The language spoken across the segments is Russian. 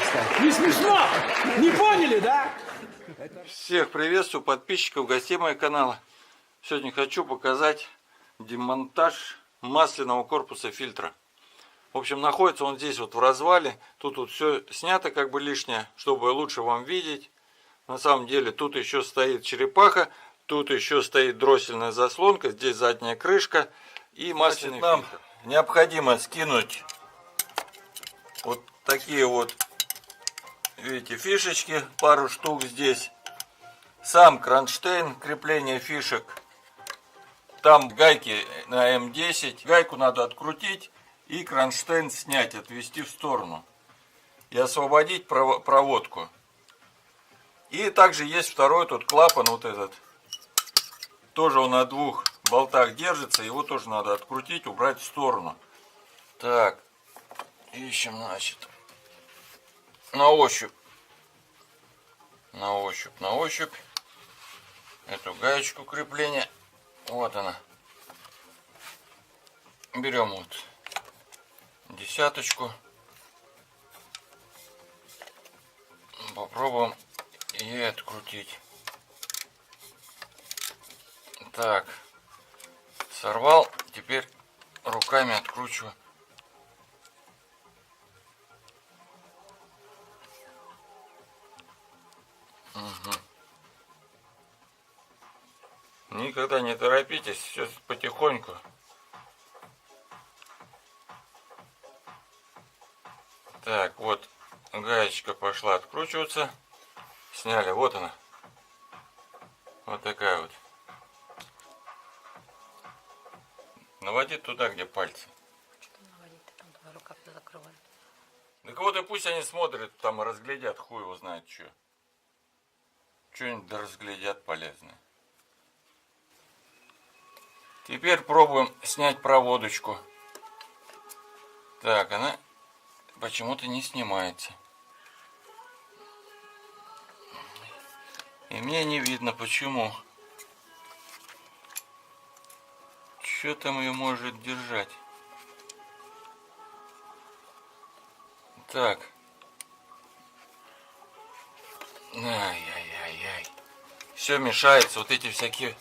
кстати. Не смешно? Не поняли, да? Всех приветствую, подписчиков, гостей моего канала. Сегодня хочу показать демонтаж масляного корпуса фильтра. В общем, находится он здесь вот в развале. Тут вот все снято как бы лишнее, чтобы лучше вам видеть. На самом деле тут еще стоит черепаха, тут еще стоит дроссельная заслонка, здесь задняя крышка и масляный фильтр. Нам необходимо скинуть вот такие вот, видите, фишечки, пару штук здесь. Сам кронштейн, крепление фишек. Там гайки на М10. Гайку надо открутить и кронштейн снять, отвести в сторону. И освободить проводку. И также есть второй тут клапан, вот этот. Тоже он на двух болтах держится. Его тоже надо открутить, убрать в сторону. Так, ищем, значит, на ощупь. На ощупь. Эту гаечку крепления. Вот она. Берем вот десяточку. Попробуем ее открутить. Так. Сорвал. Теперь руками откручиваю. Угу. Никогда не торопитесь, все потихоньку. Так, вот гаечка пошла откручиваться. Сняли, вот она. Вот такая вот. Наводить туда, где пальцы. Что наводить-то? Там твоя рука все закрывает. Так вот и пусть они смотрят, там разглядят, хуй его знает что. Что-нибудь да разглядят полезное. Теперь пробуем снять проводочку. Так, она почему-то не снимается. И мне не видно почему. Что там ее может держать? Так. Ай-яй-яй-яй. Все мешается, вот эти всякие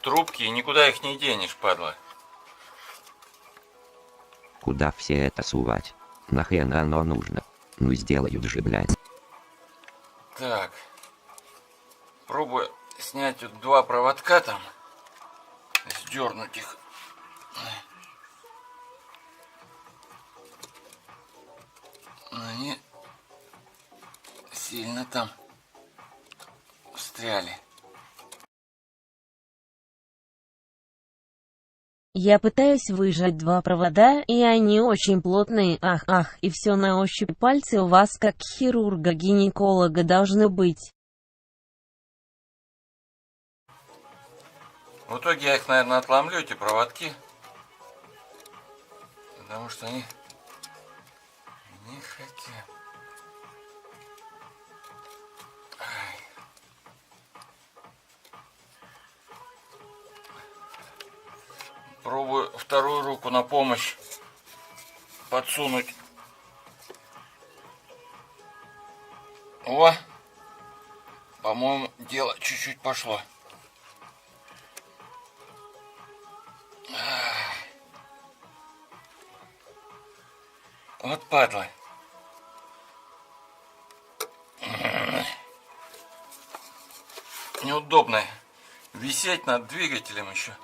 трубки, и никуда их не денешь, падла. Куда все это сувать? Нахрен оно нужно? Ну сделают же, блядь. Так. Пробую снять вот два проводка там. Сдернуть их. Они сильно там встряли. Я пытаюсь выжать два провода, и они очень плотные, ах, и все на ощупь. Пальцы у вас как хирурга-гинеколога должны быть. В итоге я их, наверное, отломлю, эти проводки. Потому что они не хотят. Пробую вторую руку на помощь подсунуть. О! По-моему, дело чуть-чуть пошло. Вот падла. Неудобно висеть над двигателем еще.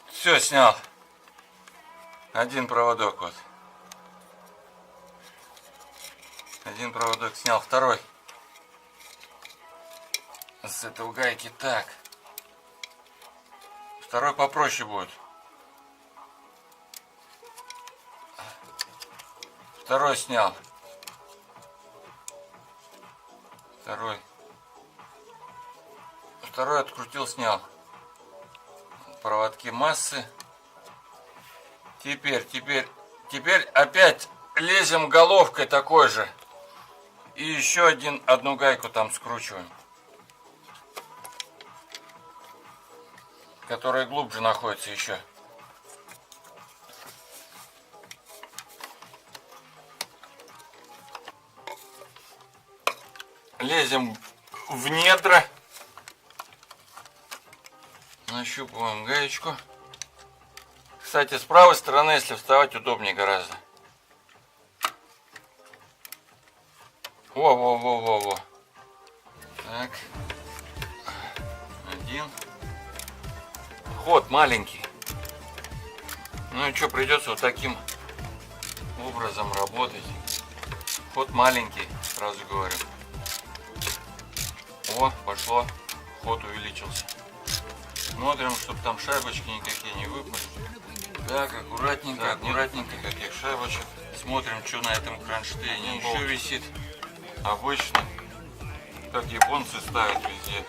Все, снял. Один проводок вот. Один проводок снял, второй. С этого гайки так. Второй попроще будет. Второй снял. Второй открутил, снял. Проводки массы. Теперь опять лезем головкой такой же. И еще одну гайку там скручиваем. Которая глубже находится еще. Лезем в недра. Нащупываем гаечку. Кстати, с правой стороны, если вставать, удобнее гораздо. Во-во-во-во-во. Так. Один. Ход маленький. Ну и что, придется вот таким образом работать. Ход маленький, сразу говорю. О, пошло. Ход увеличился. Смотрим, чтобы там шайбочки никакие не выпали. Так, аккуратненько, аккуратненько, каких шайбочек. Смотрим, что на этом кронштейне еще висит. Обычно, как японцы ставят везде.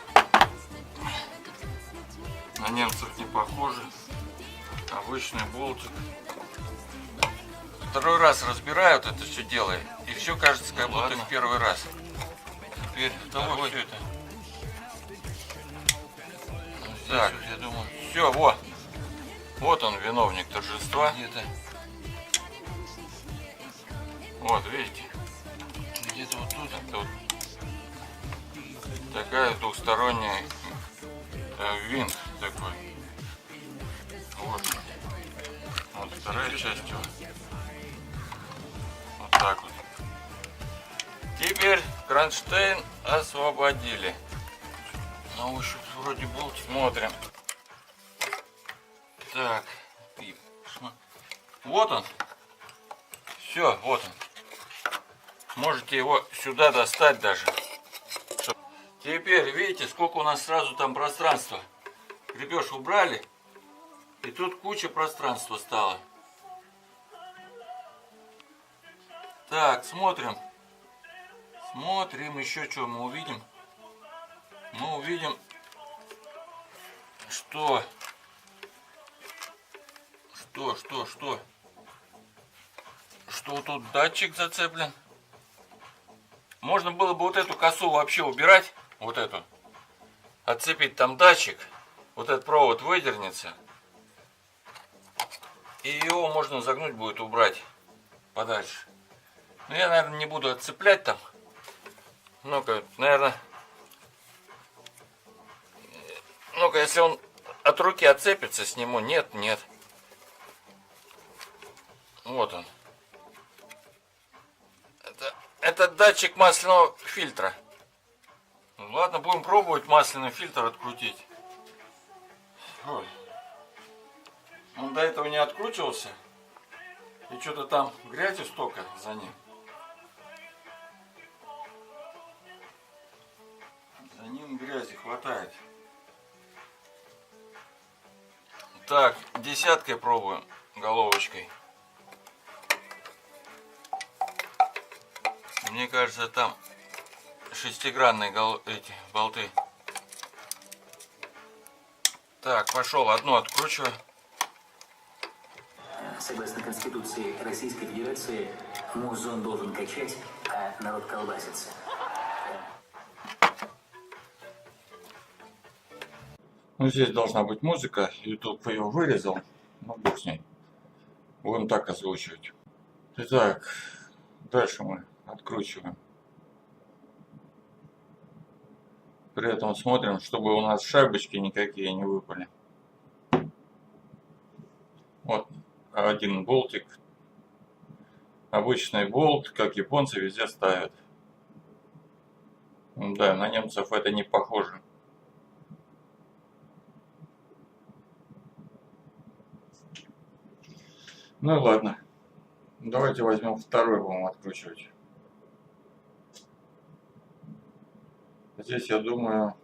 На немцев не похоже. Обычный болтик. Второй раз разбирают это все дело. И все кажется, как будто в первый раз. Теперь второй все это. Так, я думаю, все, вот он, виновник торжества. Где-то. Вот, видите? Где-то вот тут. Вот. Такая двухсторонняя винт такой. Вот. Вот вторая часть его. Вот так вот. Теперь кронштейн освободили. На ощупь вроде болт. Смотрим. Так. Вот он. Все, вот он. Можете его сюда достать даже. Теперь видите, сколько у нас сразу там пространства. Крепеж убрали. И тут куча пространства стало. Так, смотрим. Смотрим еще, что мы увидим. Мы увидим, что тут датчик зацеплен. Можно было бы вот эту косу вообще убирать, вот эту, отцепить там датчик, вот этот провод выдернется, и его можно загнуть будет, убрать подальше. Но я, наверное, не буду отцеплять там. Ну-ка, наверное, ну-ка, если он от руки отцепится, сниму. Нет. Вот он. Это датчик масляного фильтра. Ну, ладно, будем пробовать масляный фильтр открутить. Ой. Он до этого не откручивался. И что-то там грязи столько за ним. За ним грязи хватает. Так, десяткой пробуем, головочкой. Мне кажется, там шестигранные эти болты. Так, пошел, одну откручиваю. Согласно Конституции Российской Федерации, музон должен качать, а народ колбасится. Ну, здесь должна быть музыка. YouTube ее вырезал. Ну, бог с ней. Будем так озвучивать. Итак, дальше мы откручиваем. При этом смотрим, чтобы у нас шайбочки никакие не выпали. Вот один болтик. Обычный болт, как японцы везде ставят. Да, на немцев это не похоже. Ну и ладно. Давайте возьмем второй, будем откручивать. Здесь, я думаю,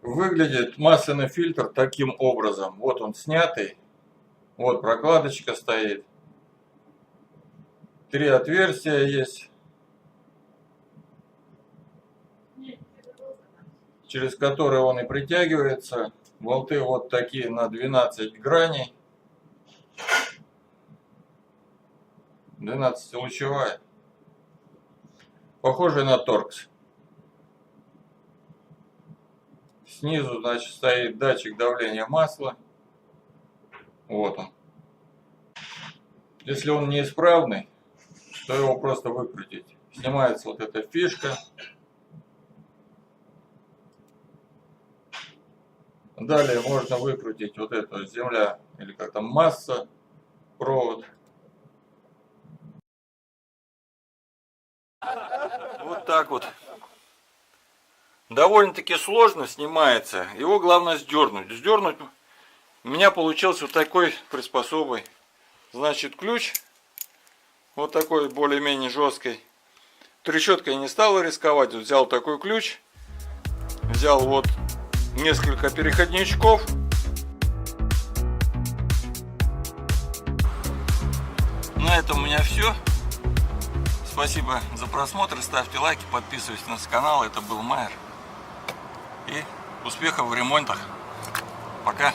выглядит масляный фильтр таким образом. Вот он снятый. Вот прокладочка стоит. 3 отверстия есть, через которые он и притягивается. Болты вот такие на 12 граней. 12-лучевая. Похожий на торкс. Снизу, значит, стоит датчик давления масла. Вот он. Если он неисправный, то его просто выкрутить. Снимается вот эта фишка. Далее можно выкрутить вот эту земля, или как там, масса, провод. Вот так вот. Довольно-таки сложно снимается. Его главное сдернуть. Сдернуть у меня получился вот такой приспособой. Значит, ключ вот такой более-менее жесткий. Трещоткой не стал рисковать. Взял такой ключ. Взял вот несколько переходничков. На этом у меня все. Спасибо за просмотр. Ставьте лайки, подписывайтесь на канал. Это был Майер. И успехов в ремонтах. Пока.